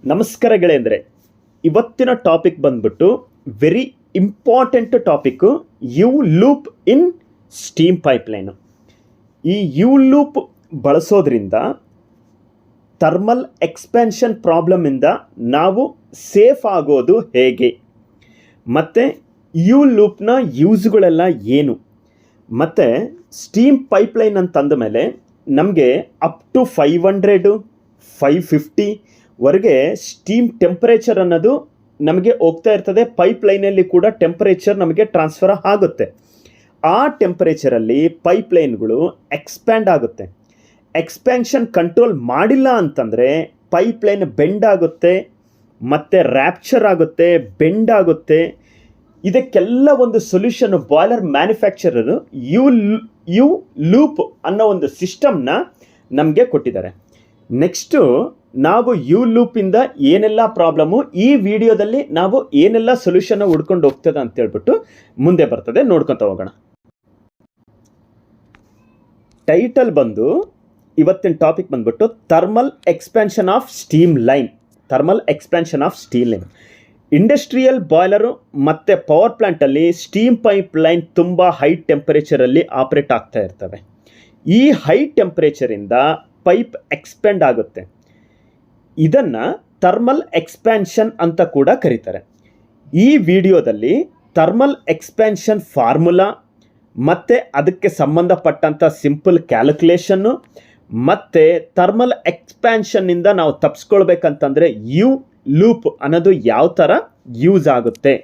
ನಮಸ್ಕಾರ ಗೆಳೆಯಂದರೆ, ಇವತ್ತಿನ ಟಾಪಿಕ್ ಬಂದ್ಬಿಟ್ಟು very important topic, U loop in steam pipeline. ಈ ಯು ಲೂಪ್ ಬಳಸೋದ್ರಿಂದ ಥರ್ಮಲ್ ಎಕ್ಸ್ಪ್ಯಾನ್ಷನ್ ಪ್ರಾಬ್ಲಮಿಂದ ನಾವು ಸೇಫ್ ಆಗೋದು ಹೇಗೆ, ಮತ್ತು ಯು ಲೂಪ್ನ ಯೂಸ್ಗಳೆಲ್ಲ ಏನು, ಮತ್ತು ಸ್ಟೀಮ್ ಪೈಪ್ಲೈನ್ ಅಂತಂದ ಮೇಲೆ ನಮಗೆ ಅಪ್ ಟು 500 550 ವರೆಗೆ ಸ್ಟೀಮ್ ಟೆಂಪರೇಚರ್ ಅನ್ನೋದು ನಮಗೆ ಹೋಗ್ತಾ ಇರ್ತದೆ. ಪೈಪ್ಲೈನಲ್ಲಿ ಕೂಡ ಟೆಂಪರೇಚರ್ ನಮಗೆ ಟ್ರಾನ್ಸ್ಫರ್ ಆಗುತ್ತೆ. ಆ ಟೆಂಪರೇಚರಲ್ಲಿ ಪೈಪ್ಲೈನ್ಗಳು ಎಕ್ಸ್ಪ್ಯಾಂಡ್ ಆಗುತ್ತೆ. ಎಕ್ಸ್ಪ್ಯಾನ್ಷನ್ ಕಂಟ್ರೋಲ್ ಮಾಡಿಲ್ಲ ಅಂತಂದರೆ ಪೈಪ್ಲೈನ್ ಬೆಂಡ್ ಆಗುತ್ತೆ, ಮತ್ತು ರ್ಯಾಪ್ಚರ್ ಆಗುತ್ತೆ, ಬೆಂಡ್ ಆಗುತ್ತೆ. ಇದಕ್ಕೆಲ್ಲ ಒಂದು ಸೊಲ್ಯೂಷನ್ ಬಾಯ್ಲರ್ ಮ್ಯಾನುಫ್ಯಾಕ್ಚರರು ಯು ಲೂಪ್ ಅನ್ನೋ ಒಂದು ಸಿಸ್ಟಮ್ನ ನಮಗೆ ಕೊಟ್ಟಿದ್ದಾರೆ. ನೆಕ್ಸ್ಟು ನಾವು ಯು ಲೂಪಿಂದ ಏನೆಲ್ಲ ಪ್ರಾಬ್ಲಮ್ಮು, ಈ ವಿಡಿಯೋದಲ್ಲಿ ನಾವು ಏನೆಲ್ಲ ಸೊಲ್ಯೂಷನ್ನ ಹುಡ್ಕೊಂಡು ಹೋಗ್ತದೆ ಅಂತ ಹೇಳ್ಬಿಟ್ಟು ಮುಂದೆ ಬರ್ತದೆ, ನೋಡ್ಕೊತ ಹೋಗೋಣ. ಟೈಟಲ್ ಬಂದು ಇವತ್ತಿನ ಟಾಪಿಕ್ ಬಂದ್ಬಿಟ್ಟು thermal expansion of steam line. Thermal expansion of steam line. Industrial boiler ಮತ್ತು ಪವರ್ ಪ್ಲ್ಯಾಂಟಲ್ಲಿ ಸ್ಟೀಮ್ ಪೈಪ್ ಲೈನ್ ತುಂಬ ಹೈ ಟೆಂಪರೇಚರಲ್ಲಿ ಆಪ್ರೇಟ್ ಆಗ್ತಾ ಇರ್ತವೆ. ಈ ಹೈ ಟೆಂಪರೇಚರಿಂದ ಪೈಪ್ ಎಕ್ಸ್ಪ್ಯಾಂಡ್ ಆಗುತ್ತೆ. ಇದನ್ನು ಥರ್ಮಲ್ ಎಕ್ಸ್ಪ್ಯಾನ್ಷನ್ ಅಂತ ಕೂಡ ಕರೀತಾರೆ. ಈ ವಿಡಿಯೋದಲ್ಲಿ ಥರ್ಮಲ್ ಎಕ್ಸ್ಪ್ಯಾನ್ಷನ್ ಫಾರ್ಮುಲಾ ಮತ್ತು ಅದಕ್ಕೆ ಸಂಬಂಧಪಟ್ಟಂಥ ಸಿಂಪಲ್ ಕ್ಯಾಲ್ಕುಲೇಷನ್ನು, ಮತ್ತು ಥರ್ಮಲ್ ಎಕ್ಸ್ಪ್ಯಾನ್ಷನ್ನಿಂದ ನಾವು ತಪ್ಪಿಸ್ಕೊಳ್ಬೇಕಂತಂದರೆ ಯು ಲೂಪ್ ಅನ್ನೋದು ಯಾವ ಥರ ಯೂಸ್ ಆಗುತ್ತೆ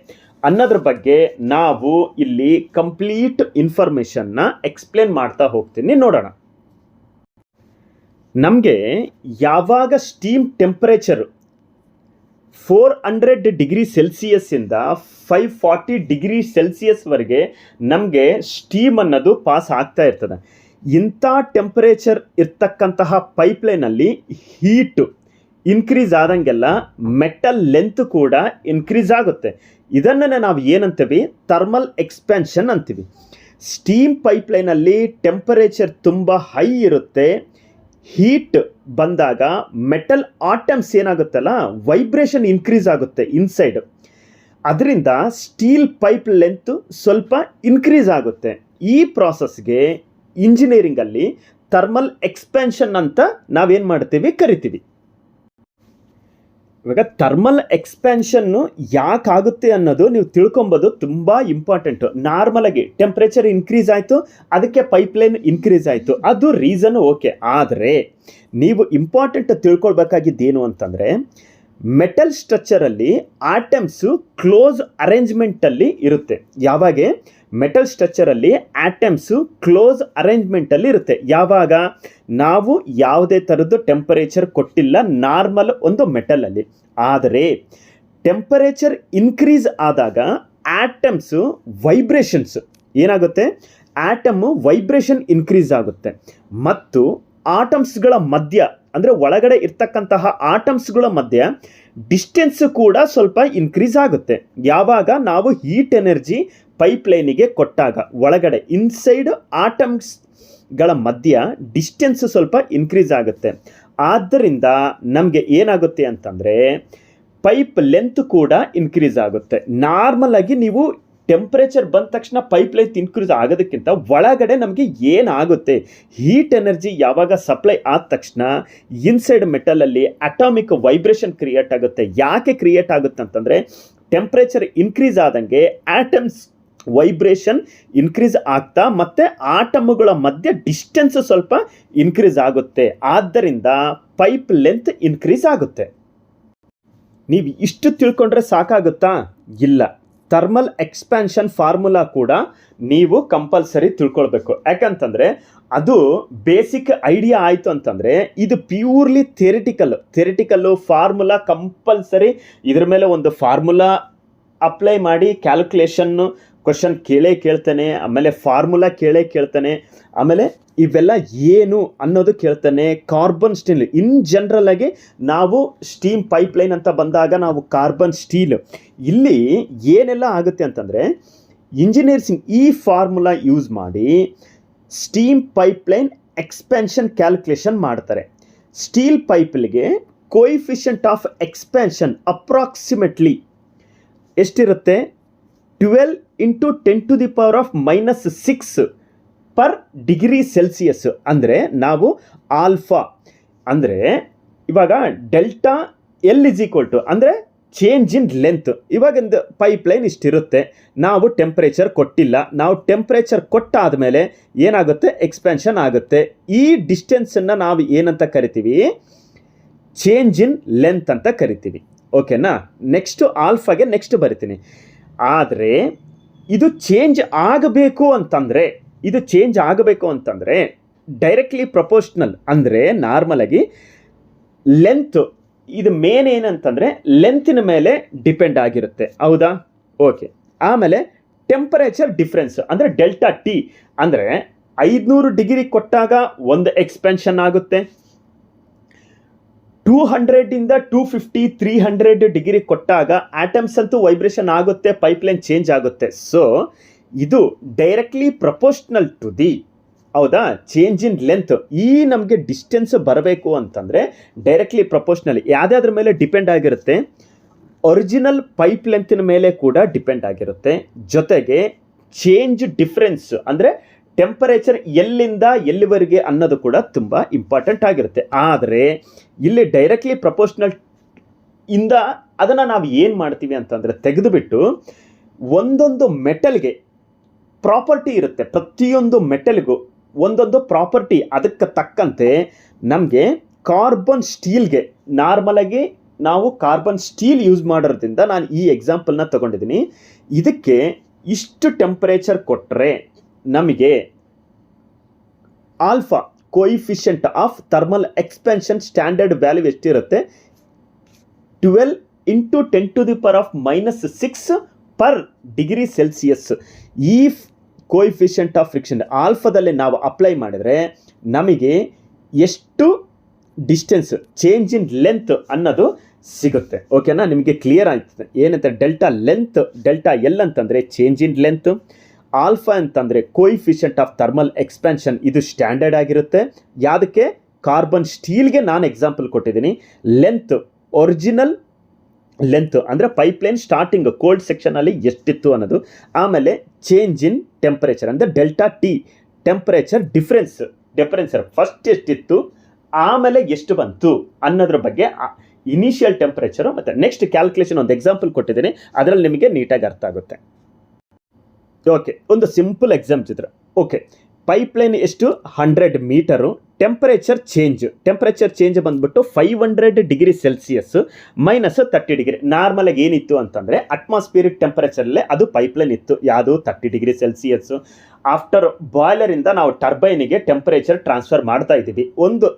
ಅನ್ನೋದ್ರ ಬಗ್ಗೆ ನಾವು ಇಲ್ಲಿ ಕಂಪ್ಲೀಟ್ ಇನ್ಫಾರ್ಮೇಷನ್ನ ಎಕ್ಸ್ಪ್ಲೇನ್ ಮಾಡ್ತಾ ಹೋಗ್ತೀನಿ, ನೋಡೋಣ. ನಮಗೆ ಯಾವಾಗ ಸ್ಟೀಮ್ ಟೆಂಪರೇಚರು 400 ಡಿಗ್ರಿ ಸೆಲ್ಸಿಯಸ್ಸಿಂದ 540 ಡಿಗ್ರಿ ಸೆಲ್ಸಿಯಸ್ವರೆಗೆ ನಮಗೆ ಸ್ಟೀಮ್ ಅನ್ನೋದು ಪಾಸ್ ಆಗ್ತಾ ಇರ್ತದೆ. ಇಂಥ ಟೆಂಪರೇಚರ್ ಇರ್ತಕ್ಕಂತಹ ಪೈಪ್ಲೈನಲ್ಲಿ ಹೀಟು ಇನ್ಕ್ರೀಸ್ ಆದಂಗೆಲ್ಲ ಮೆಟಲ್ ಲೆಂತ್ ಕೂಡ ಇನ್ಕ್ರೀಸ್ ಆಗುತ್ತೆ. ಇದನ್ನೇ ನಾವು ಏನಂತೀವಿ, ಥರ್ಮಲ್ ಎಕ್ಸ್ಪ್ಯಾನ್ಷನ್ ಅಂತೀವಿ. ಸ್ಟೀಮ್ ಪೈಪ್ಲೈನಲ್ಲಿ ಟೆಂಪರೇಚರ್ ತುಂಬ ಹೈ ಇರುತ್ತೆ. ಹೀಟ್ ಬಂದಾಗ ಮೆಟಲ್ ಆಟಮ್ಸ್ ಏನಾಗುತ್ತಲ್ಲ, ವೈಬ್ರೇಷನ್ ಇನ್ಕ್ರೀಸ್ ಆಗುತ್ತೆ ಇನ್ಸೈಡ್. ಅದರಿಂದ ಸ್ಟೀಲ್ ಪೈಪ್ ಲೆಂತ್ ಸ್ವಲ್ಪ ಇನ್ಕ್ರೀಸ್ ಆಗುತ್ತೆ. ಈ ಪ್ರಾಸೆಸ್ಗೆ ಇಂಜಿನಿಯರಿಂಗಲ್ಲಿ ಥರ್ಮಲ್ ಎಕ್ಸ್ಪ್ಯಾನ್ಷನ್ ಅಂತ ನಾವೇನು ಮಾಡ್ತೀವಿ, ಕರಿತೀವಿ. ಇವಾಗ ಥರ್ಮಲ್ ಎಕ್ಸ್ಪ್ಯಾನ್ಷನ್ನು ಯಾಕಾಗುತ್ತೆ ಅನ್ನೋದು ನೀವು ತಿಳ್ಕೊಬೋದು, ತುಂಬ ಇಂಪಾರ್ಟೆಂಟು. ನಾರ್ಮಲಾಗಿ ಟೆಂಪ್ರೇಚರ್ ಇನ್ಕ್ರೀಸ್ ಆಯಿತು, ಅದಕ್ಕೆ ಪೈಪ್ಲೈನ್ ಇನ್ಕ್ರೀಸ್ ಆಯಿತು, ಅದು ರೀಸನು ಓಕೆ. ಆದರೆ ನೀವು ಇಂಪಾರ್ಟೆಂಟ್ ತಿಳ್ಕೊಳ್ಬೇಕಾಗಿದ್ದೇನು ಅಂತಂದರೆ, ಮೆಟಲ್ ಸ್ಟ್ರಕ್ಚರಲ್ಲಿ ಆಟಮ್ಸು ಕ್ಲೋಸ್ ಅರೇಂಜ್ಮೆಂಟಲ್ಲಿ ಇರುತ್ತೆ. ಯಾವಾಗ ಮೆಟಲ್ ಸ್ಟ್ರಕ್ಚರಲ್ಲಿ ಆಟಮ್ಸು ಕ್ಲೋಸ್ ಅರೇಂಜ್ಮೆಂಟಲ್ಲಿ ಇರುತ್ತೆ, ಯಾವಾಗ ನಾವು ಯಾವುದೇ ಥರದ್ದು ಟೆಂಪರೇಚರ್ ಕೊಟ್ಟಿಲ್ಲ ನಾರ್ಮಲ್ ಒಂದು ಮೆಟಲಲ್ಲಿ. ಆದರೆ ಟೆಂಪರೇಚರ್ ಇನ್ಕ್ರೀಸ್ ಆದಾಗ ಆಟಮ್ಸು ವೈಬ್ರೇಷನ್ಸ್ ಏನಾಗುತ್ತೆ, ಆಟಮ್ಮು ವೈಬ್ರೇಷನ್ ಇನ್ಕ್ರೀಸ್ ಆಗುತ್ತೆ. ಮತ್ತು ಆಟಮ್ಸ್ಗಳ ಮಧ್ಯ, ಅಂದರೆ ಒಳಗಡೆ ಇರ್ತಕ್ಕಂತಹ ಆಟಮ್ಸ್ಗಳ ಮಧ್ಯ ಡಿಸ್ಟೆನ್ಸು ಕೂಡ ಸ್ವಲ್ಪ ಇನ್ಕ್ರೀಸ್ ಆಗುತ್ತೆ. ಯಾವಾಗ ನಾವು ಹೀಟ್ ಎನರ್ಜಿ ಪೈಪ್ಲೈನಿಗೆ ಕೊಟ್ಟಾಗ ಒಳಗಡೆ ಇನ್ಸೈಡ್ ಆಟಮ್ಸ್ಗಳ ಮಧ್ಯ ಡಿಸ್ಟೆನ್ಸ್ ಸ್ವಲ್ಪ ಇನ್ಕ್ರೀಸ್ ಆಗುತ್ತೆ. ಆದ್ದರಿಂದ ನಮಗೆ ಏನಾಗುತ್ತೆ ಅಂತಂದರೆ ಪೈಪ್ ಲೆಂತ್ ಕೂಡ ಇನ್ಕ್ರೀಸ್ ಆಗುತ್ತೆ. ನಾರ್ಮಲ್ ಆಗಿ ನೀವು ಟೆಂಪ್ರೇಚರ್ ಬಂದ ತಕ್ಷಣ ಪೈಪ್ ಲೆಂತ್ ಇನ್ಕ್ರೀಸ್ ಆಗೋದಕ್ಕಿಂತ ಒಳಗಡೆ ನಮಗೆ ಏನಾಗುತ್ತೆ, ಹೀಟ್ ಎನರ್ಜಿ ಯಾವಾಗ ಸಪ್ಲೈ ಆದ ತಕ್ಷಣ ಇನ್ಸೈಡ್ ಮೆಟಲಲ್ಲಿ ಅಟಾಮಿಕ್ ವೈಬ್ರೇಷನ್ ಕ್ರಿಯೇಟ್ ಆಗುತ್ತೆ. ಯಾಕೆ ಕ್ರಿಯೇಟ್ ಆಗುತ್ತೆ ಅಂತಂದರೆ, ಟೆಂಪ್ರೇಚರ್ ಇನ್ಕ್ರೀಸ್ ಆದಂಗೆ ಆಟಮ್ಸ್ ವೈಬ್ರೇಷನ್ ಇನ್ಕ್ರೀಸ್ ಆಗ್ತಾ ಮತ್ತು ಆಟಮ್ಗಳ ಮಧ್ಯೆ ಡಿಸ್ಟೆನ್ಸ್ ಸ್ವಲ್ಪ ಇನ್ಕ್ರೀಸ್ ಆಗುತ್ತೆ. ಆದ್ದರಿಂದ ಪೈಪ್ ಲೆಂತ್ ಇನ್ಕ್ರೀಸ್ ಆಗುತ್ತೆ. ನೀವು ಇಷ್ಟು ತಿಳ್ಕೊಂಡ್ರೆ ಸಾಕಾಗುತ್ತಾ? ಇಲ್ಲ. ಥರ್ಮಲ್ ಎಕ್ಸ್ಪ್ಯಾನ್ಷನ್ ಫಾರ್ಮುಲಾ ಕೂಡ ನೀವು ಕಂಪಲ್ಸರಿ ತಿಳ್ಕೊಳ್ಬೇಕು. ಯಾಕಂತಂದರೆ ಅದು ಬೇಸಿಕ್ ಐಡಿಯಾ ಆಯಿತು ಅಂತಂದರೆ ಇದು ಪ್ಯೂರ್ಲಿ ಥಿಯರಿಟಿಕಲ್ಲು ಫಾರ್ಮುಲಾ ಕಂಪಲ್ಸರಿ. ಇದ್ರ ಮೇಲೆ ಒಂದು ಫಾರ್ಮುಲಾ ಅಪ್ಲೈ ಮಾಡಿ ಕ್ಯಾಲ್ಕುಲೇಷನ್ನು ಕ್ವಶನ್ ಕೇಳ್ತಾನೆ, ಆಮೇಲೆ ಫಾರ್ಮುಲಾ ಕೇಳ್ತಾನೆ, ಆಮೇಲೆ ಇವೆಲ್ಲ ಏನು ಅನ್ನೋದು ಕೇಳ್ತಾನೆ. ಕಾರ್ಬನ್ ಸ್ಟೀಲ್ ಇನ್ ಜನರಲ್ ಆಗಿ ನಾವು ಸ್ಟೀಮ್ ಪೈಪ್ಲೈನ್ ಅಂತ ಬಂದಾಗ ನಾವು ಕಾರ್ಬನ್ ಸ್ಟೀಲ್ ಇಲ್ಲಿ ಏನೆಲ್ಲ ಆಗುತ್ತೆ ಅಂತಂದರೆ, ಇಂಜಿನಿಯರ್ಸ್ ಈ ಫಾರ್ಮುಲಾ ಯೂಸ್ ಮಾಡಿ ಸ್ಟೀಮ್ ಪೈಪ್ಲೈನ್ ಎಕ್ಸ್ಪ್ಯಾನ್ಷನ್ ಕ್ಯಾಲ್ಕುಲೇಷನ್ ಮಾಡ್ತಾರೆ. ಸ್ಟೀಲ್ ಪೈಪ್ಗೆ ಕೋಯಿಫಿಷಿಯಂಟ್ ಆಫ್ ಎಕ್ಸ್ಪ್ಯಾನ್ಷನ್ ಅಪ್ರಾಕ್ಸಿಮೇಟ್ಲಿ ಎಷ್ಟಿರುತ್ತೆ? 12 ಇಂಟು 10⁻⁻6 ಪರ್ ಡಿಗ್ರಿ ಸೆಲ್ಸಿಯಸ್. ಅಂದರೆ ನಾವು ಆಲ್ಫಾ ಅಂದರೆ ಇವಾಗ delta L is equal to ಅಂದರೆ ಚೇಂಜ್ ಇನ್ ಲೆಂತ್. ಇವಾಗಿಂದು ಪೈಪ್ಲೈನ್ ಇಷ್ಟಿರುತ್ತೆ, ನಾವು ಟೆಂಪ್ರೇಚರ್ ಕೊಟ್ಟಿಲ್ಲ, ನಾವು ಟೆಂಪ್ರೇಚರ್ ಕೊಟ್ಟಾದಮೇಲೆ ಏನಾಗುತ್ತೆ? ಎಕ್ಸ್ಪ್ಯಾನ್ಷನ್ ಆಗುತ್ತೆ. ಈ ಡಿಸ್ಟೆನ್ಸನ್ನು ನಾವು ಏನಂತ ಕರಿತೀವಿ? ಚೇಂಜ್ ಇನ್ ಲೆಂತ್ ಅಂತ ಕರಿತೀವಿ. ಓಕೆನಾ? ನೆಕ್ಸ್ಟು ಆಲ್ಫಾಗೆ ನೆಕ್ಸ್ಟ್ ಬರಿತೀನಿ. ಆದರೆ ಇದು ಚೇಂಜ್ ಆಗಬೇಕು ಅಂತಂದರೆ ಡೈರೆಕ್ಟ್ಲಿ ಪ್ರಪೋರ್ಷನಲ್ ಅಂದರೆ ನಾರ್ಮಲಾಗಿ ಲೆಂತ್ ಇದು ಮೇನ್ ಏನಂತಂದರೆ ಲೆಂತಿನ ಮೇಲೆ ಡಿಪೆಂಡ್ ಆಗಿರುತ್ತೆ. ಹೌದಾ? ಓಕೆ. ಆಮೇಲೆ ಟೆಂಪರೇಚರ್ ಡಿಫ್ರೆನ್ಸ್ ಅಂದರೆ ಡೆಲ್ಟಾ ಟಿ ಅಂದರೆ 500 ಡಿಗ್ರಿ ಕೊಟ್ಟಾಗ ಒಂದು ಎಕ್ಸ್ಪೆನ್ಷನ್ ಆಗುತ್ತೆ, 200 250 300 ಡಿಗ್ರಿ ಕೊಟ್ಟಾಗ ಆಟಮ್ಸ್ ಅಂತೂ ವೈಬ್ರೇಷನ್ ಆಗುತ್ತೆ, ಪೈಪ್ಲೈನ್ ಚೇಂಜ್ ಆಗುತ್ತೆ. ಸೊ ಇದು ಡೈರೆಕ್ಟ್ಲಿ ಪ್ರಪೋರ್ಷನಲ್ ಟು ದಿ, ಹೌದಾ, ಚೇಂಜ್ ಇನ್ ಲೆಂತ್. ಈ ನಮಗೆ ಡಿಸ್ಟೆನ್ಸ್ ಬರಬೇಕು ಅಂತಂದರೆ ಡೈರೆಕ್ಟ್ಲಿ ಪ್ರಪೋರ್ಷನಲ್ ಯಾವುದಾದ್ರ ಮೇಲೆ ಡಿಪೆಂಡ್ ಆಗಿರುತ್ತೆ? ಒರಿಜಿನಲ್ ಪೈಪ್ ಲೆಂತಿನ ಮೇಲೆ ಕೂಡ ಡಿಪೆಂಡ್ ಆಗಿರುತ್ತೆ. ಜೊತೆಗೆ ಚೇಂಜ್ ಡಿಫ್ರೆನ್ಸ್ ಅಂದರೆ ಟೆಂಪರೇಚರ್ ಎಲ್ಲಿಂದ ಎಲ್ಲಿವರೆಗೆ ಅನ್ನೋದು ಕೂಡ ತುಂಬ ಇಂಪಾರ್ಟೆಂಟ್ ಆಗಿರುತ್ತೆ. ಆದರೆ ಇಲ್ಲಿ ಡೈರೆಕ್ಟ್ಲಿ ಪ್ರಪೋರ್ಷನಲ್ ಇಂದ ಅದನ್ನು ನಾವು ಏನು ಮಾಡ್ತೀವಿ ಅಂತಂದರೆ ತೆಗೆದುಬಿಟ್ಟು ಒಂದೊಂದು ಮೆಟಲ್ಗೆ ಪ್ರಾಪರ್ಟಿ ಇರುತ್ತೆ, ಪ್ರತಿಯೊಂದು ಮೆಟಲ್ಗೂ ಒಂದೊಂದು ಪ್ರಾಪರ್ಟಿ ಅದಕ್ಕೆ ತಕ್ಕಂತೆ ನಮಗೆ ಕಾರ್ಬನ್ ಸ್ಟೀಲ್ಗೆ ನಾರ್ಮಲಾಗಿ ನಾವು ಕಾರ್ಬನ್ ಸ್ಟೀಲ್ ಯೂಸ್ ಮಾಡೋದ್ರಿಂದ ನಾನು ಈ ಎಕ್ಸಾಂಪಲ್ನ ತಗೊಂಡಿದ್ದೀನಿ. ಇದಕ್ಕೆ ಇಷ್ಟು ಟೆಂಪರೇಚರ್ ಕೊಟ್ಟರೆ ನಮಗೆ alpha coefficient of thermal expansion standard value ಎಷ್ಟಿರುತ್ತೆ? 12 ಇಂಟು 10⁻⁻6 ಪರ್ ಡಿಗ್ರಿ ಸೆಲ್ಸಿಯಸ್. ಈ ಕೋಯಿಫಿಷಿಯಂಟ್ ಆಫ್ ಫ್ರಿಕ್ಷನ್ ಆಲ್ಫಾದಲ್ಲಿ ನಾವು ಅಪ್ಲೈ ಮಾಡಿದರೆ ನಮಗೆ ಎಷ್ಟು ಡಿಸ್ಟೆನ್ಸ್ ಚೇಂಜ್ ಇನ್ ಲೆಂತ್ ಅನ್ನೋದು ಸಿಗುತ್ತೆ. ಓಕೆನಾ? ನಿಮಗೆ ಕ್ಲಿಯರ್ ಆಗ್ತದೆ ಏನಂತ? ಡೆಲ್ಟಾ ಎಲ್ ಅಂತಂದರೆ ಚೇಂಜ್ ಇನ್ ಲೆಂತ್, ಆಲ್ಫಾ ಅಂತಂದರೆ ಕೋಯಿಫಿಷಿಯಂಟ್ ಆಫ್ ಥರ್ಮಲ್ ಎಕ್ಸ್ಪ್ಯಾನ್ಷನ್, ಇದು ಸ್ಟ್ಯಾಂಡರ್ಡ್ ಆಗಿರುತ್ತೆ. ಯಾವುದಕ್ಕೆ? ಕಾರ್ಬನ್ ಸ್ಟೀಲ್ಗೆ ನಾನು ಎಕ್ಸಾಂಪಲ್ ಕೊಟ್ಟಿದ್ದೀನಿ. ಲೆಂತ್ ಒರಿಜಿನಲ್ ಲೆಂತ್ ಅಂದರೆ ಪೈಪ್ಲೈನ್ ಸ್ಟಾರ್ಟಿಂಗ್ ಕೋಲ್ಡ್ ಸೆಕ್ಷನಲ್ಲಿ ಎಷ್ಟಿತ್ತು ಅನ್ನೋದು. ಆಮೇಲೆ ಚೇಂಜ್ ಇನ್ ಟೆಂಪರೇಚರ್ ಅಂದರೆ ಡೆಲ್ಟಾ ಟಿ ಟೆಂಪರೇಚರ್ ಡಿಫರೆನ್ಸರ್ ಫಸ್ಟ್ ಎಷ್ಟಿತ್ತು ಆಮೇಲೆ ಎಷ್ಟು ಬಂತು ಅನ್ನೋದ್ರ ಬಗ್ಗೆ ಇನಿಷಿಯಲ್ ಟೆಂಪರೇಚರು ಮತ್ತು ನೆಕ್ಸ್ಟ್ ಕ್ಯಾಲ್ಕುಲೇಷನ್ ಒಂದು ಎಕ್ಸಾಂಪಲ್ ಕೊಟ್ಟಿದ್ದೀನಿ, ಅದರಲ್ಲಿ ನಿಮಗೆ ನೀಟಾಗಿ ಅರ್ಥ ಆಗುತ್ತೆ. ಓಕೆ, ಒಂದು ಸಿಂಪಲ್ ಎಕ್ಸಾಮ್ ಚಿತ್ರ. ಓಕೆ, ಪೈಪ್ಲೈನ್ ಎಷ್ಟು? 100 ಮೀಟರು. ಟೆಂಪರೇಚರ್ ಚೇಂಜ್ ಬಂದ್ಬಿಟ್ಟು 500 ಡಿಗ್ರಿ ಸೆಲ್ಸಿಯಸ್ ಮೈನಸ್ 30 ಡಿಗ್ರಿ. ನಾರ್ಮಲಾಗಿ ಏನಿತ್ತು ಅಂತಂದರೆ ಅಟ್ಮಾಸ್ಫಿಯರಿಕ್ ಟೆಂಪರೇಚರಲ್ಲೇ ಅದು ಪೈಪ್ಲೈನ್ ಇತ್ತು, ಯಾವುದು 30 ಡಿಗ್ರಿ ಸೆಲ್ಸಿಯಸ್ಸು. ಆಫ್ಟರ್ ಬಾಯ್ಲರಿಂದ ನಾವು ಟರ್ಬೈನಿಗೆ ಟೆಂಪರೇಚರ್ ಟ್ರಾನ್ಸ್ಫರ್ ಮಾಡ್ತಾ ಇದ್ದೀವಿ. ಒಂದು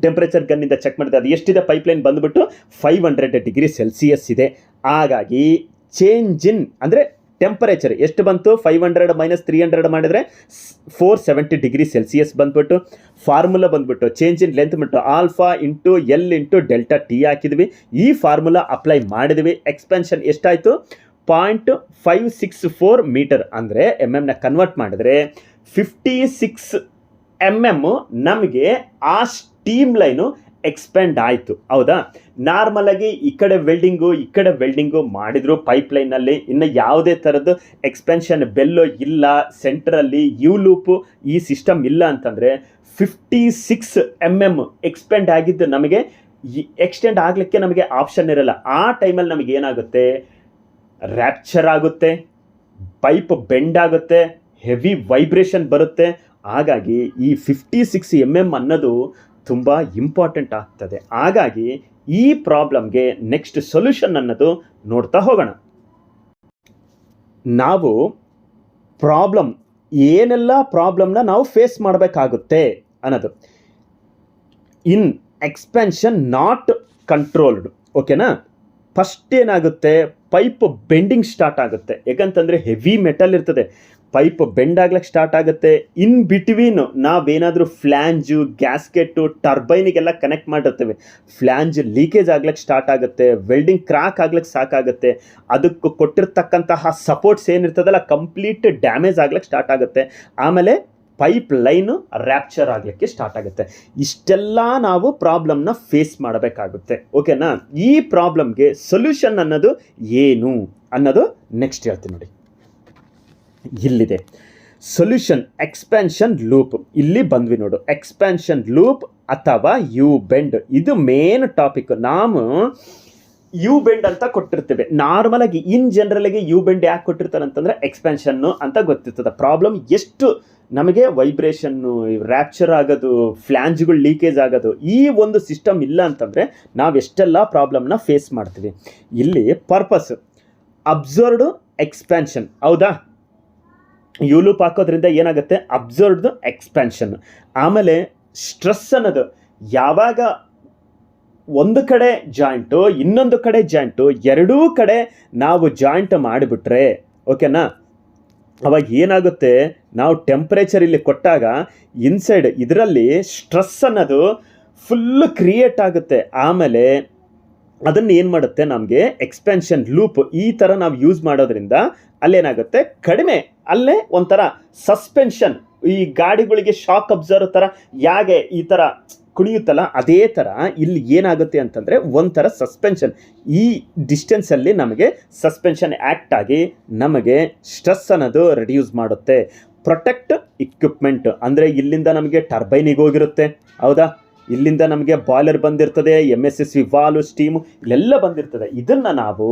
ಟೆಂಪರೇಚರ್ ಗನ್ನಿಂದ ಚೆಕ್ ಮಾಡಿದೆ, ಅದು ಎಷ್ಟಿದೆ? ಪೈಪ್ಲೈನ್ ಬಂದುಬಿಟ್ಟು 500 ಡಿಗ್ರಿ ಸೆಲ್ಸಿಯಸ್ ಇದೆ. ಹಾಗಾಗಿ ಚೇಂಜ್ ಇನ್ ಅಂದರೆ ಟೆಂಪರೇಚರ್ ಎಷ್ಟು ಬಂತು? 500 ಮೈನಸ್ 300 ಮಾಡಿದರೆ 470 ಡಿಗ್ರಿ ಸೆಲ್ಸಿಯಸ್ ಬಂದ್ಬಿಟ್ಟು. ಫಾರ್ಮುಲಾ ಬಂದ್ಬಿಟ್ಟು ಚೇಂಜ್ ಇನ್ ಲೆಂತ್ ಬಿಟ್ಟು alpha into L into delta T ಹಾಕಿದ್ವಿ. ಈ ಫಾರ್ಮುಲಾ ಅಪ್ಲೈ ಮಾಡಿದ್ವಿ. ಎಕ್ಸ್ಪೆನ್ಷನ್ ಎಷ್ಟಾಯಿತು? 0.564 ಮೀಟರ್ ಅಂದರೆ ನ ಕನ್ವರ್ಟ್ ಮಾಡಿದರೆ 56 ನಮಗೆ ಆ ಸ್ಟೀಮ್ ಲೈನು ಎಕ್ಸ್ಪೆಂಡ್ ಆಯಿತು. ಹೌದಾ? ನಾರ್ಮಲಾಗಿ ಈ ಕಡೆ ವೆಲ್ಡಿಂಗು ಮಾಡಿದ್ರು ಪೈಪ್ಲೈನಲ್ಲಿ. ಇನ್ನು ಯಾವುದೇ ಥರದ್ದು ಎಕ್ಸ್ಪೆನ್ಷನ್ ಬೆಲ್ಲು ಇಲ್ಲ, ಸೆಂಟ್ರಲ್ಲಿ ಯು ಲೂಪು ಈ ಸಿಸ್ಟಮ್ ಇಲ್ಲ ಅಂತಂದರೆ 56 ಎಕ್ಸ್ಪೆಂಡ್ ಆಗಿದ್ದು ನಮಗೆ ಎಕ್ಸ್ಟೆಂಡ್ ಆಗಲಿಕ್ಕೆ ನಮಗೆ ಆಪ್ಷನ್ ಇರಲ್ಲ. ಆ ಟೈಮಲ್ಲಿ ನಮಗೆ ಏನಾಗುತ್ತೆ? ರ್ಯಾಪ್ಚರ್ ಆಗುತ್ತೆ, ಪೈಪ್ ಬೆಂಡ್ ಆಗುತ್ತೆ, ಹೆವಿ ವೈಬ್ರೇಷನ್ ಬರುತ್ತೆ. ಹಾಗಾಗಿ ಈ 56 ಅನ್ನೋದು ತುಂಬ ಇಂಪಾರ್ಟೆಂಟ್ ಆಗ್ತದೆ. ಹಾಗಾಗಿ ಈ ಪ್ರಾಬ್ಲಮ್ಗೆ ನೆಕ್ಸ್ಟ್ ಸೊಲ್ಯೂಷನ್ ಅನ್ನೋದು ನೋಡ್ತಾ ಹೋಗೋಣ. ನಾವು ಏನೆಲ್ಲ ಪ್ರಾಬ್ಲಮ್ನ ನಾವು ಫೇಸ್ ಮಾಡಬೇಕಾಗುತ್ತೆ ಅನ್ನೋದು. ಇನ್ ಎಕ್ಸ್ಪೆನ್ಷನ್ ನಾಟ್ ಕಂಟ್ರೋಲ್ಡ್. ಓಕೆನಾ? ಫಸ್ಟ್ ಏನಾಗುತ್ತೆ? ಪೈಪ್ ಬೆಂಡಿಂಗ್ ಸ್ಟಾರ್ಟ್ ಆಗುತ್ತೆ. ಯಾಕಂತಂದರೆ ಹೆವಿ ಮೆಟಲ್ ಇರ್ತದೆ, ಪೈಪ್ ಬೆಂಡ್ ಆಗ್ಲಿಕ್ಕೆ ಸ್ಟಾರ್ಟ್ ಆಗುತ್ತೆ. ಇನ್ ಬಿಟ್ವೀನ್ ನಾವೇನಾದರೂ ಫ್ಲ್ಯಾಂಜು, ಗ್ಯಾಸ್ಕೆಟು, ಟರ್ಬೈನಿಗೆಲ್ಲ ಕನೆಕ್ಟ್ ಮಾಡಿರ್ತೇವೆ, ಫ್ಲ್ಯಾಂಜ್ ಲೀಕೇಜ್ ಆಗ್ಲಿಕ್ಕೆ ಸ್ಟಾರ್ಟ್ ಆಗುತ್ತೆ, ವೆಲ್ಡಿಂಗ್ ಕ್ರಾಕ್ ಆಗ್ಲಿಕ್ಕೆ ಸಾಕಾಗುತ್ತೆ. ಅದಕ್ಕೆ ಕೊಟ್ಟಿರ್ತಕ್ಕಂತಹ ಸಪೋರ್ಟ್ಸ್ ಏನಿರ್ತದಲ್ಲ ಕಂಪ್ಲೀಟ್ ಡ್ಯಾಮೇಜ್ ಆಗ್ಲಿಕ್ಕೆ ಸ್ಟಾರ್ಟ್ ಆಗುತ್ತೆ. ಆಮೇಲೆ ಪೈಪ್ ಲೈನು ರ್ಯಾಪ್ಚರ್ ಆಗಲಿಕ್ಕೆ ಸ್ಟಾರ್ಟ್ ಆಗುತ್ತೆ. ಇಷ್ಟೆಲ್ಲ ನಾವು ಪ್ರಾಬ್ಲಮ್ನ ಫೇಸ್ ಮಾಡಬೇಕಾಗುತ್ತೆ. ಓಕೆನಾ? ಈ ಪ್ರಾಬ್ಲಮ್ಗೆ ಸೊಲ್ಯೂಷನ್ ಅನ್ನೋದು ಏನು ಅನ್ನೋದು ನೆಕ್ಸ್ಟ್ ಹೇಳ್ತೀನಿ ನೋಡಿ. ಇಲ್ಲಿದೆ ಸೊಲ್ಯೂಷನ್, ಎಕ್ಸ್ಪ್ಯಾನ್ಷನ್ ಲೂಪ್. ಇಲ್ಲಿ ಬಂದ್ವಿ ನೋಡು, ಎಕ್ಸ್ಪ್ಯಾನ್ಷನ್ ಲೂಪ್ ಅಥವಾ ಯು ಬೆಂಡ್. ಇದು ಮೇನ್ ಟಾಪಿಕ್. ನಾವು ಯು ಬೆಂಡ್ ಅಂತ ಕೊಟ್ಟಿರ್ತೇವೆ ನಾರ್ಮಲಾಗಿ. ಇನ್ ಜನರಲ್ಗೆ ಯು ಬೆಂಡ್ ಯಾಕೆ ಕೊಟ್ಟಿರ್ತಾರೆ ಅಂತಂದರೆ ಎಕ್ಸ್ಪ್ಯಾನ್ಷನ್ನು ಅಂತ ಗೊತ್ತಿರ್ತದೆ. ಪ್ರಾಬ್ಲಮ್ ಎಷ್ಟು ನಮಗೆ ವೈಬ್ರೇಷನ್ನು, ರ್ಯಾಪ್ಚರ್ ಆಗೋದು, ಫ್ಲ್ಯಾಂಜ್ಗಳು ಲೀಕೇಜ್ ಆಗೋದು, ಈ ಒಂದು ಸಿಸ್ಟಮ್ ಇಲ್ಲ ಅಂತಂದರೆ ನಾವೆಷ್ಟೆಲ್ಲ ಪ್ರಾಬ್ಲಮ್ನ ಫೇಸ್ ಮಾಡ್ತೀವಿ. ಇಲ್ಲಿ ಪರ್ಪಸ್ ಅಬ್ಸರ್ವ್ಡ್ ಎಕ್ಸ್ಪ್ಯಾನ್ಷನ್, ಹೌದಾ? ಯು ಲೂಪ್ ಹಾಕೋದ್ರಿಂದ ಏನಾಗುತ್ತೆ? Observed expansion. ಆಮೇಲೆ ಸ್ಟ್ರೆಸ್ ಅನ್ನೋದು ಯಾವಾಗ ಒಂದು ಕಡೆ ಜಾಯಿಂಟು ಇನ್ನೊಂದು ಕಡೆ ಜಾಯಿಂಟು ಎರಡೂ ಕಡೆ ನಾವು ಜಾಯಿಂಟ್ ಮಾಡಿಬಿಟ್ರೆ, ಓಕೆನಾ, ಅವಾಗ ಏನಾಗುತ್ತೆ? ನಾವು ಟೆಂಪ್ರೇಚರ್ ಇಲ್ಲಿ ಕೊಟ್ಟಾಗ ಇನ್ಸೈಡ್ ಇದರಲ್ಲಿ ಸ್ಟ್ರೆಸ್ ಅನ್ನೋದು ಫುಲ್ಲು ಕ್ರಿಯೇಟ್ ಆಗುತ್ತೆ. ಆಮೇಲೆ ಅದನ್ನು ಏನು ಮಾಡುತ್ತೆ? ನಮಗೆ ಎಕ್ಸ್ಪ್ಯಾನ್ಷನ್ ಲೂಪ್ ಈ ಥರ ನಾವು ಯೂಸ್ ಮಾಡೋದ್ರಿಂದ ಅಲ್ಲೇನಾಗುತ್ತೆ? ಕಡಿಮೆ, ಅಲ್ಲೇ ಒಂಥರ ಸಸ್ಪೆನ್ಷನ್. ಈ ಗಾಡಿಗಳಿಗೆ ಶಾಕ್ ಅಬ್ಸರ್ವ್ ಥರ ಹೇಗೆ ಈ ಥರ ಕುಣಿಯುತ್ತಲ್ಲ, ಅದೇ ಥರ ಇಲ್ಲಿ ಏನಾಗುತ್ತೆ ಅಂತಂದರೆ ಒಂಥರ ಸಸ್ಪೆನ್ಷನ್. ಈ ಡಿಸ್ಟೆನ್ಸಲ್ಲಿ ನಮಗೆ ಸಸ್ಪೆನ್ಷನ್ ಆ್ಯಕ್ಟ್ ಆಗಿ ನಮಗೆ ಸ್ಟ್ರೆಸ್ ಅನ್ನೋದು ರೆಡ್ಯೂಸ್ ಮಾಡುತ್ತೆ. ಪ್ರೊಟೆಕ್ಟ್ ಇಕ್ವಿಪ್ಮೆಂಟ್ ಅಂದರೆ ಇಲ್ಲಿಂದ ನಮಗೆ ಟರ್ಬೈನಿಗೆ ಹೋಗಿರುತ್ತೆ, ಹೌದಾ? ಇಲ್ಲಿಂದ ನಮಗೆ ಬಾಯ್ಲರ್ ಬಂದಿರ್ತದೆ, MSSV ವಾಲ್ವ್, ಸ್ಟೀಮು ಇಲ್ಲೆಲ್ಲ ಬಂದಿರ್ತದೆ. ಇದನ್ನು ನಾವು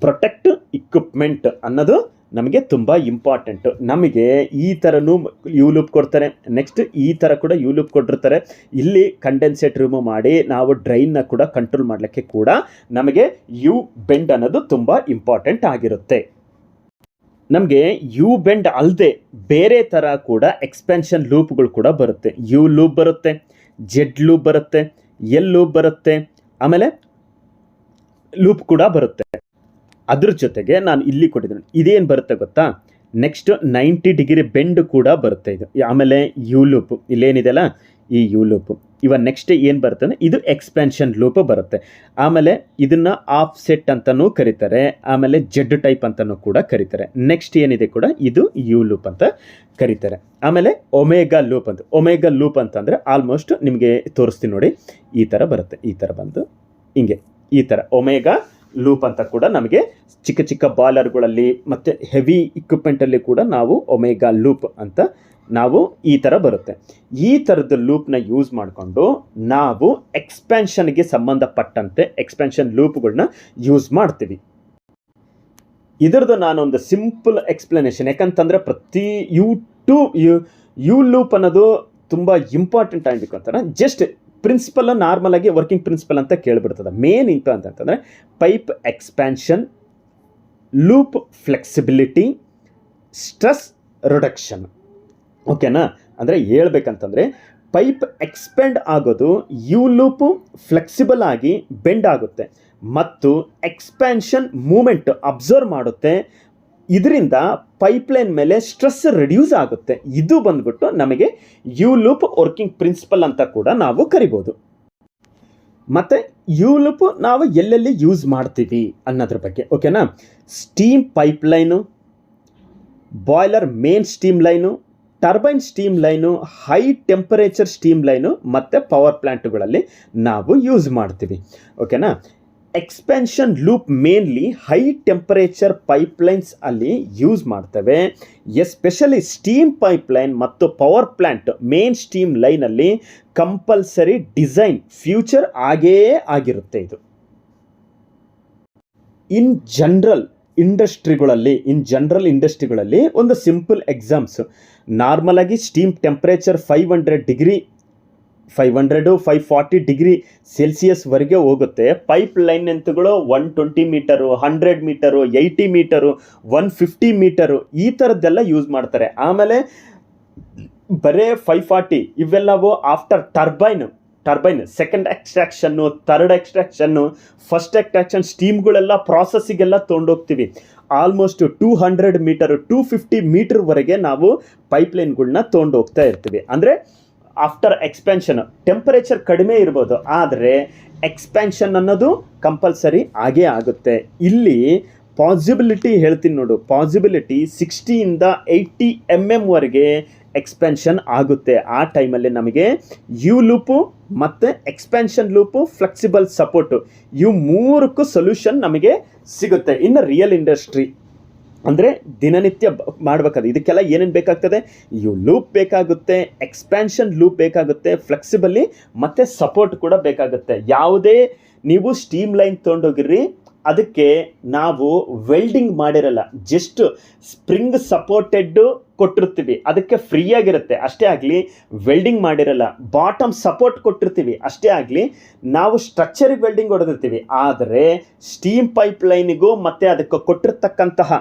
ಪ್ರೊಟೆಕ್ಟ್ ಇಕ್ವಿಪ್ಮೆಂಟ್ ಅನ್ನೋದು ನಮಗೆ ತುಂಬ ಇಂಪಾರ್ಟೆಂಟು. ನಮಗೆ ಈ ಥರನೂ ಯು ಲೂಪ್ ಕೊಡ್ತಾರೆ, ನೆಕ್ಸ್ಟ್ ಈ ಥರ ಕೂಡ ಯು ಲೂಪ್ ಕೊಟ್ಟಿರ್ತಾರೆ. ಇಲ್ಲಿ ಕಂಡೆನ್ಸೇಟ್ ರಿಮೂವ್ ಮಾಡಿ ನಾವು ಡ್ರೈನ್ನ ಕೂಡ ಕಂಟ್ರೋಲ್ ಮಾಡಲಿಕ್ಕೆ ಕೂಡ ನಮಗೆ ಯು ಬೆಂಡ್ ಅನ್ನೋದು ತುಂಬ ಇಂಪಾರ್ಟೆಂಟ್ ಆಗಿರುತ್ತೆ. ನಮಗೆ ಯು ಬೆಂಡ್ ಅಲ್ಲದೆ ಬೇರೆ ಥರ ಕೂಡ ಎಕ್ಸ್ಪ್ಯಾನ್ಷನ್ ಲೂಪ್ಗಳು ಕೂಡ ಬರುತ್ತೆ. ಯು ಲೂಪ್ ಬರುತ್ತೆ, ಜೆಡ್ ಲೂಪ್ ಬರುತ್ತೆ, ಎಲ್ ಲೂಪ್ ಬರುತ್ತೆ, ಆಮೇಲೆ ಲೂಪ್ ಕೂಡ ಬರುತ್ತೆ. ಅದ್ರ ಜೊತೆಗೆ ನಾನು ಇಲ್ಲಿ ಕೊಟ್ಟಿದ್ದೀನಿ, ಇದೇನು ಬರುತ್ತೆ ಗೊತ್ತಾ? ನೆಕ್ಸ್ಟ್ 90 ಡಿಗ್ರಿ ಬೆಂಡ್ ಕೂಡ ಬರುತ್ತೆ ಇದು. ಆಮೇಲೆ ಯು ಲೂಪ್ ಇಲ್ಲೇನಿದೆಯಲ್ಲ, ಈ ಯು ಲೂಪ್. ಇವಾಗ ನೆಕ್ಸ್ಟ್ ಏನು ಬರುತ್ತೆ ಅಂದರೆ ಇದು ಎಕ್ಸ್ಪ್ಯಾನ್ಷನ್ ಲೂಪ್ ಬರುತ್ತೆ. ಆಮೇಲೆ ಇದನ್ನು ಆಫ್ ಸೆಟ್ ಅಂತಲೂ ಕರೀತಾರೆ, ಆಮೇಲೆ ಜೆಡ್ ಟೈಪ್ ಅಂತಲೂ ಕೂಡ ಕರೀತಾರೆ. ನೆಕ್ಸ್ಟ್ ಏನಿದೆ ಕೂಡ ಇದು ಯು ಲೂಪ್ ಅಂತ ಕರೀತಾರೆ. ಆಮೇಲೆ ಒಮೆಗಾ ಲೂಪ್ ಅಂತ. ಒಮೆಗಾ ಲೂಪ್ ಅಂತಂದರೆ ಆಲ್ಮೋಸ್ಟ್ ನಿಮಗೆ ತೋರಿಸ್ತೀನಿ ನೋಡಿ, ಈ ಥರ ಬರುತ್ತೆ. ಈ ಥರ ಬಂದು ಹಿಂಗೆ ಈ ಥರ ಒಮೆಗಾ ಲೂಪ್ ಅಂತ ಕೂಡ ನಮಗೆ ಚಿಕ್ಕ ಚಿಕ್ಕ ಬಾಯ್ಲರ್ಗಳಲ್ಲಿ ಮತ್ತು ಹೆವಿ ಇಕ್ವಿಪ್ಮೆಂಟಲ್ಲಿ ಕೂಡ ನಾವು ಒಮೆಗಾ ಲೂಪ್ ಅಂತ ನಾವು ಈ ಥರ ಬರುತ್ತೆ. ಈ ಥರದ ಲೂಪ್ನ ಯೂಸ್ ಮಾಡಿಕೊಂಡು ನಾವು ಎಕ್ಸ್ಪ್ಯಾನ್ಷನ್ಗೆ ಸಂಬಂಧಪಟ್ಟಂತೆ ಎಕ್ಸ್ಪ್ಯಾನ್ಷನ್ ಲೂಪ್ಗಳನ್ನ ಯೂಸ್ ಮಾಡ್ತೀವಿ. ಇದರದ್ದು ನಾನೊಂದು ಸಿಂಪಲ್ ಎಕ್ಸ್ಪ್ಲನೇಷನ್, ಯಾಕಂತಂದರೆ ಪ್ರತಿ ಯು ಲೂಪ್ ಅನ್ನೋದು ತುಂಬ ಇಂಪಾರ್ಟೆಂಟ್ ಆಗಬೇಕು ಅಂತಾರೆ. ಜಸ್ಟ್ ಪ್ರಿನ್ಸಿಪಲ್ ನಾರ್ಮಲಾಗಿ ವರ್ಕಿಂಗ್ ಪ್ರಿನ್ಸಿಪಲ್ ಅಂತ ಕೇಳಿಬಿಡ್ತದೆ. ಮೇನ್ ಇಂತ ಅಂತಂದರೆ pipe expansion, loop flexibility, stress reduction. ಓಕೆನಾ? ಅಂದರೆ ಹೇಳ್ಬೇಕಂತಂದರೆ ಪೈಪ್ ಎಕ್ಸ್ಪೆಂಡ್ ಆಗೋದು ಯು ಲೂಪು ಫ್ಲೆಕ್ಸಿಬಲ್ ಆಗಿ ಬೆಂಡ್ ಆಗುತ್ತೆ ಮತ್ತು ಎಕ್ಸ್ಪ್ಯಾನ್ಷನ್ ಮೂಮೆಂಟ್ ಅಬ್ಸರ್ವ್ ಮಾಡುತ್ತೆ. ಇದರಿಂದ ಪೈಪ್ಲೈನ್ ಮೇಲೆ ಸ್ಟ್ರೆಸ್ ರಿಡ್ಯೂಸ್ ಆಗುತ್ತೆ. ಇದು ಬಂದ್ಬಿಟ್ಟು ನಮಗೆ ಯು ಲೂಪ್ ವರ್ಕಿಂಗ್ ಪ್ರಿನ್ಸಿಪಲ್ ಅಂತ ಕೂಡ ನಾವು ಕರಿಬೋದು. ಮತ್ತು ಯು ಲೂಪ್ ನಾವು ಎಲ್ಲೆಲ್ಲಿ ಯೂಸ್ ಮಾಡ್ತೀವಿ ಅನ್ನೋದ್ರ ಬಗ್ಗೆ, ಓಕೆನಾ? Steam pipeline, boiler main steam line, turbine steam line, high temperature steam line ಮತ್ತು ಪವರ್ ಪ್ಲ್ಯಾಂಟ್ಗಳಲ್ಲಿ ನಾವು ಯೂಸ್ ಮಾಡ್ತೀವಿ, ಓಕೆನಾ? Expansion loop mainly high temperature pipelines ಅಲ್ಲಿ ಯೂಸ್ ಮಾಡ್ತೇವೆ. ಎಸ್ಪೆಷಲಿ ಸ್ಟೀಮ್ ಪೈಪ್ಲೈನ್ ಮತ್ತು ಪವರ್ ಪ್ಲ್ಯಾಂಟ್ ಮೇನ್ ಸ್ಟೀಮ್ ಲೈನಲ್ಲಿ ಕಂಪಲ್ಸರಿ ಡಿಸೈನ್ ಫ್ಯೂಚರ್ ಆಗೇ ಆಗಿರುತ್ತೆ ಇದು. ಇನ್ ಜನರಲ್ ಇಂಡಸ್ಟ್ರಿಗಳಲ್ಲಿ ಒಂದು ಸಿಂಪಲ್ ಎಕ್ಸಾಮ್ಸ್, ನಾರ್ಮಲಾಗಿ ಸ್ಟೀಮ್ ಟೆಂಪರೇಚರ್ 540 ಡಿಗ್ರಿ ಸೆಲ್ಸಿಯಸ್ವರೆಗೆ ಹೋಗುತ್ತೆ. ಪೈಪ್ ಲೈನ್ ಎಂತುಗಳು 120 ಮೀಟರು, 100 ಮೀಟರು, 80 ಮೀಟರು, 150 ಮೀಟರು ಈ ಥರದ್ದೆಲ್ಲ ಯೂಸ್ ಮಾಡ್ತಾರೆ. ಆಮೇಲೆ ಬರೇ 540 ಇವೆಲ್ಲವೂ after turbine second extraction, third extraction, first extraction ಸ್ಟೀಮ್ಗಳೆಲ್ಲ ಪ್ರಾಸೆಸ್ಸಿಗೆಲ್ಲ ತೊಗೊಂಡೋಗ್ತೀವಿ. ಆಲ್ಮೋಸ್ಟ್ 200 ಮೀಟರು 250 ಮೀಟರ್ವರೆಗೆ ನಾವು ಪೈಪ್ಲೈನ್ಗಳನ್ನ ತೊಗೊಂಡೋಗ್ತಾ ಇರ್ತೀವಿ. ಅಂದರೆ ಆಫ್ಟರ್ ಎಕ್ಸ್ಪ್ಯಾನ್ಷನ್ ಟೆಂಪರೇಚರ್ ಕಡಿಮೆ ಇರ್ಬೋದು, ಆದರೆ ಎಕ್ಸ್ಪ್ಯಾನ್ಷನ್ ಅನ್ನೋದು ಕಂಪಲ್ಸರಿ ಆಗೇ ಆಗುತ್ತೆ. ಇಲ್ಲಿ ಪಾಸಿಬಿಲಿಟಿ ಹೇಳ್ತೀನಿ ನೋಡು, ಪಾಸಿಬಿಲಿಟಿ 60 ಇಂದ 80 mm ವರೆಗೆ ಎಕ್ಸ್ಪೆನ್ಷನ್ ಆಗುತ್ತೆ. ಆ ಟೈಮಲ್ಲಿ ನಮಗೆ ಯು ಲೂಪು ಮತ್ತು ಎಕ್ಸ್ಪೆನ್ಷನ್ ಲೂಪು ಫ್ಲೆಕ್ಸಿಬಲ್ ಸಪೋರ್ಟು ಇವು ಮೂರಕ್ಕೂ ಸೊಲ್ಯೂಷನ್ ನಮಗೆ ಸಿಗುತ್ತೆ. ಇನ್ನು ರಿಯಲ್ ಇಂಡಸ್ಟ್ರಿ ಅಂದರೆ ದಿನನಿತ್ಯ ಮಾಡಬೇಕಾದ್ರೆ ಇದಕ್ಕೆಲ್ಲ ಏನೇನು ಬೇಕಾಗ್ತದೆ, ಯು ಲೂಪ್ ಬೇಕಾಗುತ್ತೆ, ಎಕ್ಸ್ಪ್ಯಾನ್ಷನ್ ಲೂಪ್ ಬೇಕಾಗುತ್ತೆ, ಫ್ಲೆಕ್ಸಿಬಲಿ ಮತ್ತು ಸಪೋರ್ಟ್ ಕೂಡ ಬೇಕಾಗುತ್ತೆ. ಯಾವುದೇ ನೀವು ಸ್ಟೀಮ್ ಲೈನ್ ತೊಗೊಂಡೋಗಿರ್ರಿ, ಅದಕ್ಕೆ ನಾವು ವೆಲ್ಡಿಂಗ್ ಮಾಡಿರಲ್ಲ, ಜಸ್ಟ್ ಸ್ಪ್ರಿಂಗ್ ಸಪೋರ್ಟೆಡ್ಡು ಕೊಟ್ಟಿರ್ತೀವಿ, ಅದಕ್ಕೆ ಫ್ರೀಯಾಗಿರುತ್ತೆ ಅಷ್ಟೇ ಆಗಲಿ. ವೆಲ್ಡಿಂಗ್ ಮಾಡಿರಲ್ಲ, ಬಾಟಮ್ ಸಪೋರ್ಟ್ ಕೊಟ್ಟಿರ್ತೀವಿ ಅಷ್ಟೇ ಆಗಲಿ, ನಾವು ಸ್ಟ್ರಕ್ಚರಿಗೆ ವೆಲ್ಡಿಂಗ್ ಹೊಡೆದಿರ್ತೀವಿ. ಆದರೆ ಸ್ಟೀಮ್ ಪೈಪ್ ಲೈನಿಗೂ ಮತ್ತು ಅದಕ್ಕೆ ಕೊಟ್ಟಿರ್ತಕ್ಕಂತಹ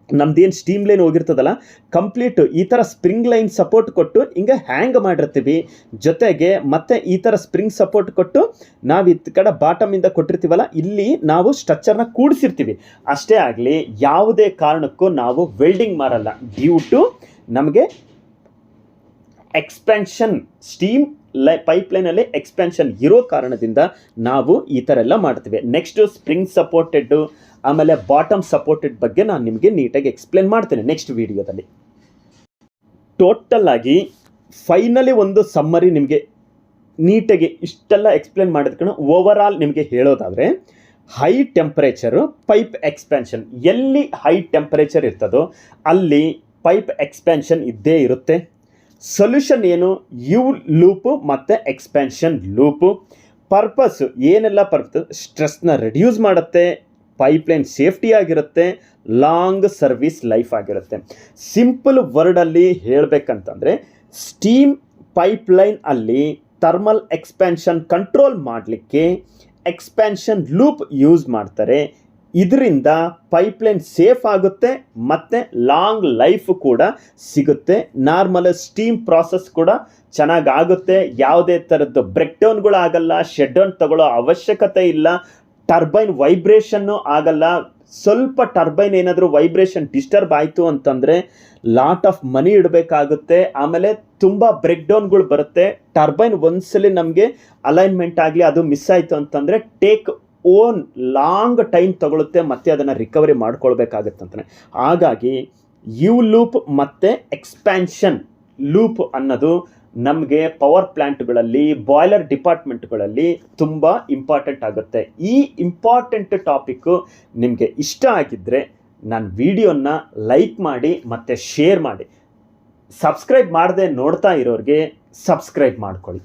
ನಮ್ದೇನು ಸ್ಟೀಮ್ ಲೈನ್ ಹೋಗಿರ್ತದಲ್ಲ ಕಂಪ್ಲೀಟು ಈ ಥರ ಸ್ಪ್ರಿಂಗ್ ಲೈನ್ ಸಪೋರ್ಟ್ ಕೊಟ್ಟು ಹಿಂಗೆ ಹ್ಯಾಂಗ್ ಮಾಡಿರ್ತೀವಿ. ಜೊತೆಗೆ ಮತ್ತೆ ಈ ಥರ ಸ್ಪ್ರಿಂಗ್ ಸಪೋರ್ಟ್ ಕೊಟ್ಟು ನಾವು ಈ ಕಡೆ ಬಾಟಮಿಂದ ಕೊಟ್ಟಿರ್ತೀವಲ್ಲ, ಇಲ್ಲಿ ನಾವು ಸ್ಟ್ರಕ್ಚರ್ನ ಕೂಡಿಸಿರ್ತೀವಿ. ಅಷ್ಟೇ ಆಗಲಿ, ಯಾವುದೇ ಕಾರಣಕ್ಕೂ ನಾವು ವೆಲ್ಡಿಂಗ್ ಮಾಡಲ್ಲ. ಡ್ಯೂ ಟು ನಮಗೆ ಎಕ್ಸ್ಪೆನ್ಷನ್ ಸ್ಟೀಮ್ ಪೈಪ್ಲೈನಲ್ಲಿ ಎಕ್ಸ್ಪೆನ್ಷನ್ ಇರೋ ಕಾರಣದಿಂದ ನಾವು ಈ ಥರ ಎಲ್ಲ ಮಾಡ್ತೀವಿ. ನೆಕ್ಸ್ಟು ಸ್ಪ್ರಿಂಗ್ ಸಪೋರ್ಟೆಡ್ಡು ಆಮೇಲೆ ಬಾಟಮ್ ಸಪೋರ್ಟೆಡ್ ಬಗ್ಗೆ ನಾನು ನಿಮಗೆ ನೀಟಾಗಿ ಎಕ್ಸ್ಪ್ಲೇನ್ ಮಾಡ್ತೇನೆ ನೆಕ್ಸ್ಟ್ ವಿಡಿಯೋದಲ್ಲಿ. ಟೋಟಲ್ ಆಗಿ ಫೈನಲಿ ಒಂದು ಸಮ್ಮರಿ ನಿಮಗೆ ನೀಟಾಗಿ ಇಷ್ಟೆಲ್ಲ ಎಕ್ಸ್ಪ್ಲೇನ್ ಮಾಡಿದ್ಕೊಂಡು ಓವರ್ ಆಲ್ ನಿಮಗೆ ಹೇಳೋದಾದರೆ, ಹೈ ಟೆಂಪ್ರೇಚರು ಪೈಪ್ ಎಕ್ಸ್ಪ್ಯಾನ್ಷನ್, ಎಲ್ಲಿ ಹೈ ಟೆಂಪ್ರೇಚರ್ ಇರ್ತದೋ ಅಲ್ಲಿ ಪೈಪ್ ಎಕ್ಸ್ಪ್ಯಾನ್ಷನ್ ಇದ್ದೇ ಇರುತ್ತೆ. ಸೊಲ್ಯೂಷನ್ ಏನು, ಯು ಲೂಪು ಮತ್ತು ಎಕ್ಸ್ಪ್ಯಾನ್ಷನ್ ಲೂಪು. ಪರ್ಪಸ್ಸು ಏನೆಲ್ಲ ಸ್ಟ್ರೆಸ್ನ ರಿಡ್ಯೂಸ್ ಮಾಡುತ್ತೆ, ಪೈಪ್ಲೈನ್ ಸೇಫ್ಟಿ ಆಗಿರುತ್ತೆ, ಲಾಂಗ್ ಸರ್ವಿಸ್ ಲೈಫ್ ಆಗಿರುತ್ತೆ. ಸಿಂಪಲ್ ವರ್ಡಲ್ಲಿ ಹೇಳಬೇಕಂತಂದರೆ, ಸ್ಟೀಮ್ ಪೈಪ್ಲೈನ್ ಅಲ್ಲಿ ಥರ್ಮಲ್ ಎಕ್ಸ್ಪ್ಯಾನ್ಷನ್ ಕಂಟ್ರೋಲ್ ಮಾಡಲಿಕ್ಕೆ ಎಕ್ಸ್ಪ್ಯಾನ್ಷನ್ ಲೂಪ್ ಯೂಸ್ ಮಾಡ್ತಾರೆ. ಇದರಿಂದ ಪೈಪ್ಲೈನ್ ಸೇಫ್ ಆಗುತ್ತೆ ಮತ್ತು ಲಾಂಗ್ ಲೈಫ್ ಕೂಡ ಸಿಗುತ್ತೆ. ನಾರ್ಮಲ್ ಸ್ಟೀಮ್ ಪ್ರಾಸೆಸ್ ಕೂಡ ಚೆನ್ನಾಗಾಗುತ್ತೆ. ಯಾವುದೇ ಥರದ್ದು ಬ್ರೇಕ್ ಡೌನ್ಗಳು ಆಗಲ್ಲ, ಶಟ್ ಡೌನ್ ತಗೊಳ್ಳೋ ಅವಶ್ಯಕತೆ ಇಲ್ಲ, ಟರ್ಬೈನ್ ವೈಬ್ರೇಷನ್ನು ಆಗಲ್ಲ. ಸ್ವಲ್ಪ ಟರ್ಬೈನ್ ಏನಾದರೂ ವೈಬ್ರೇಷನ್ ಡಿಸ್ಟರ್ಬ್ ಆಯಿತು ಅಂತಂದರೆ ಲಾಟ್ ಆಫ್ ಮನಿ ಇಡಬೇಕಾಗುತ್ತೆ. ಆಮೇಲೆ ತುಂಬ ಬ್ರೇಕ್ ಡೌನ್ಗಳು ಬರುತ್ತೆ. ಟರ್ಬೈನ್ ಒಂದ್ಸಲಿ ನಮಗೆ ಅಲೈನ್ಮೆಂಟ್ ಆಗಲಿ ಅದು ಮಿಸ್ ಆಯಿತು ಅಂತಂದರೆ ಟೇಕ್ ಓನ್ ಲಾಂಗ್ ಟೈಮ್ ತಗೊಳುತ್ತೆ, ಮತ್ತು ಅದನ್ನು ರಿಕವರಿ ಮಾಡ್ಕೊಳ್ಬೇಕಾಗುತ್ತೆ ಅಂತಾನೆ. ಹಾಗಾಗಿ ಯು ಲೂಪ್ ಮತ್ತು ಎಕ್ಸ್ಪ್ಯಾನ್ಷನ್ ಲೂಪ್ ಅನ್ನೋದು ನಮಗೆ ಪವರ್ ಪ್ಲ್ಯಾಂಟ್ಗಳಲ್ಲಿ, ಬಾಯ್ಲರ್ ಡಿಪಾರ್ಟ್ಮೆಂಟ್ಗಳಲ್ಲಿ ತುಂಬ ಇಂಪಾರ್ಟೆಂಟ್ ಆಗುತ್ತೆ. ಈ ಇಂಪಾರ್ಟೆಂಟ್ ಟಾಪಿಕ್ಕು ನಿಮಗೆ ಇಷ್ಟ ಆಗಿದ್ದರೆ ನನ್ನ ವಿಡಿಯೋನ ಲೈಕ್ ಮಾಡಿ ಮತ್ತು ಶೇರ್ ಮಾಡಿ. ಸಬ್ಸ್ಕ್ರೈಬ್ ಮಾಡದೆ ನೋಡ್ತಾ ಇರೋರಿಗೆ ಸಬ್ಸ್ಕ್ರೈಬ್ ಮಾಡ್ಕೊಳ್ಳಿ.